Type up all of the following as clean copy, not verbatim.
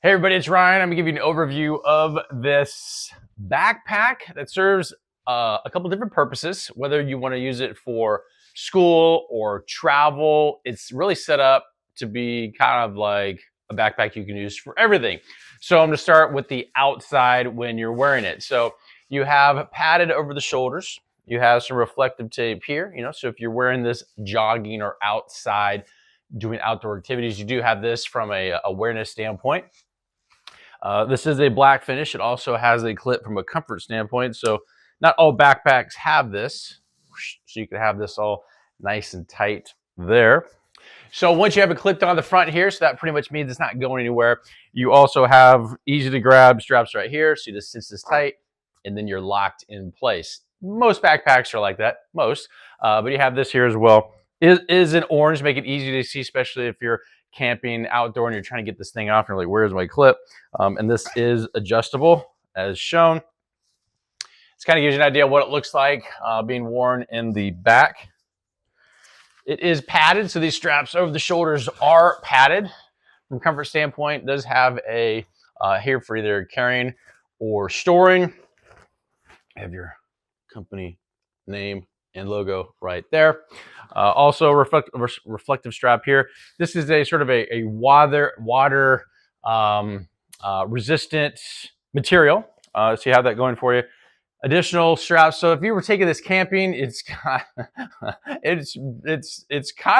Hey everybody, it's Ryan. I'm gonna give you an overview of this backpack that serves a couple different purposes. Whether you want to use it for school or travel, it's really set up to be kind of like a backpack you can use for everything. So I'm gonna start with the outside when you're wearing it. So you have padded over the shoulders. You have some reflective tape here, so if you're wearing this jogging or outside doing outdoor activities, you do have this from a awareness standpoint. This is a black finish. It also has a clip from a comfort standpoint. So not all backpacks have this. So you can have this all nice and tight there. So once you have it clipped on the front here, so that pretty much means it's not going anywhere. You also have easy to grab straps right here. So you just cinch this tight and then you're locked in place. Most backpacks are like that, but you have this here as well. It is in orange, make it easy to see, especially if you're camping outdoor and you're trying to get this thing off and you're like, where's my clip? And this is adjustable as shown. This kind of gives you an idea of what it looks like being worn in the back. It is padded, so these straps over the shoulders are padded. From a comfort standpoint, it does have a here for either carrying or storing. You have your company name and logo right there. Also, reflective strap here. This is a sort of a water resistant material. So you have that going for you. Additional straps. So if you were taking this camping, it's kind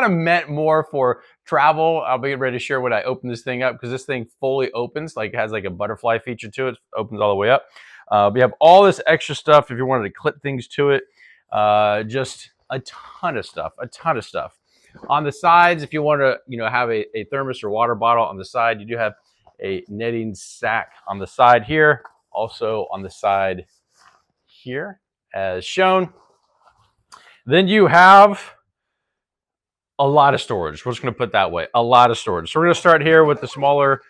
of meant more for travel. I'll be ready to share when I open this thing up because this thing fully opens, like it has like a butterfly feature to it. It opens all the way up. We have all this extra stuff if you wanted to clip things to it. Just a ton of stuff. On the sides, if you want to, have a thermos or water bottle on the side, you do have a netting sack on the side here. Also on the side here as shown. Then you have a lot of storage. We're just going to put that way, a lot of storage. So we're going to start here with the smaller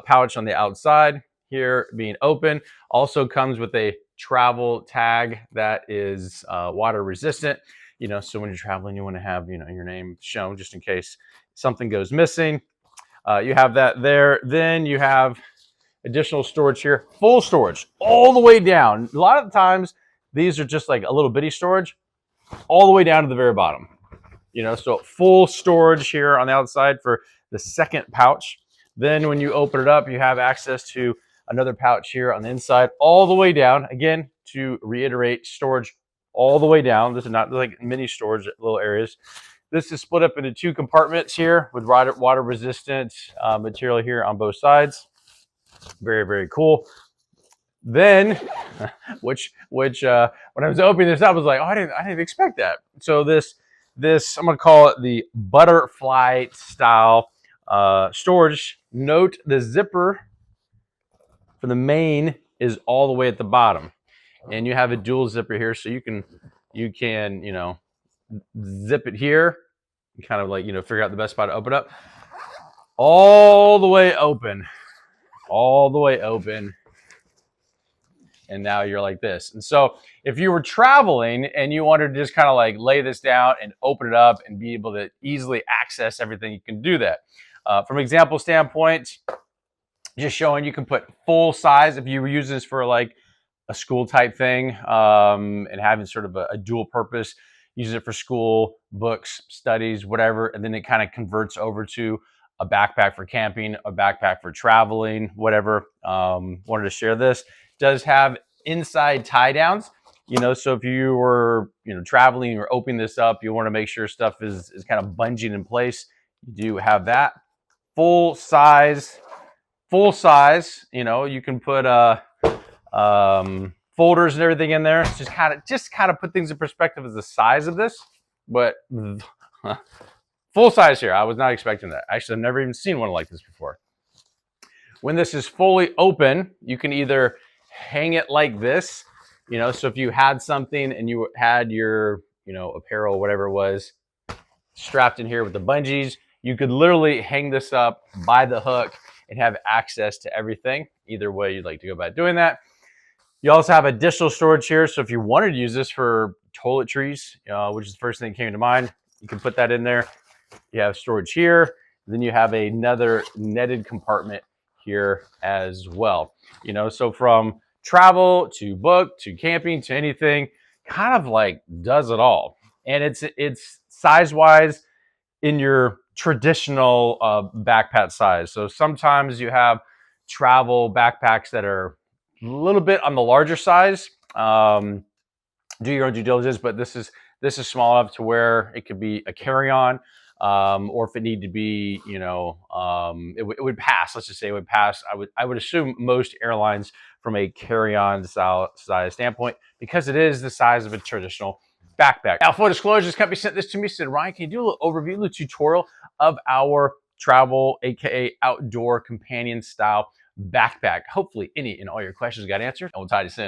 pouch on the outside here being open. Also comes with a travel tag that is water resistant. So when you're traveling, you want to have, your name shown just in case something goes missing. You have that there. Then you have additional storage here, full storage all the way down. A lot of the times, these are just like a little bitty storage all the way down to the very bottom. So full storage here on the outside for the second pouch. Then when you open it up, you have access to another pouch here on the inside, all the way down. Again, to reiterate, storage all the way down. This is not like mini storage little areas. This is split up into two compartments here with water resistant material here on both sides. Very, very cool. Then, which when I was opening this up, I was like, oh, I didn't expect that. So this I'm gonna call it the butterfly style storage. Note the zipper for the main is all the way at the bottom, and you have a dual zipper here, so you can zip it here, and kind of like figure out the best spot to open up. All the way open. And now you're like this. And so if you were traveling and you wanted to just kind of like lay this down and open it up and be able to easily access everything, you can do that. From example standpoint, just showing you can put full size if you were using this for like a school type thing and having sort of a dual purpose, use it for school, books, studies, whatever, and then it kind of converts over to a backpack for camping, a backpack for traveling, whatever. Wanted to share this. Does have inside tie downs, so if you were, traveling or opening this up, you want to make sure stuff is kind of bungeeing in place. You do have that full size, you can put folders and everything in there. Just kind of put things in perspective as the size of this, but full size here. I was not expecting that. Actually, I've never even seen one like this before. When this is fully open, you can either hang it like this, so if you had something and you had your, apparel, whatever it was, strapped in here with the bungees, you could literally hang this up by the hook and have access to everything. Either way you'd like to go about doing that. You also have additional storage here. So if you wanted to use this for toiletries, which is the first thing that came to mind, you can put that in there. You have storage here. Then you have another netted compartment here as well. So from travel to book to camping to anything, kind of like does it all. And it's size wise in your traditional backpack size. So sometimes you have travel backpacks that are a little bit on the larger size. Do your own due diligence, but this is small enough to where it could be a carry-on, or if it need to be, it would pass. Let's just say it would pass. I would assume most airlines from a carry-on size standpoint, because it is the size of a traditional backpack. Now, full disclosure, this company sent this to me. Said, Ryan, can you do a little overview, a little tutorial of our travel, aka outdoor companion style backpack? Hopefully, any and all your questions got answered, and we'll tie this in.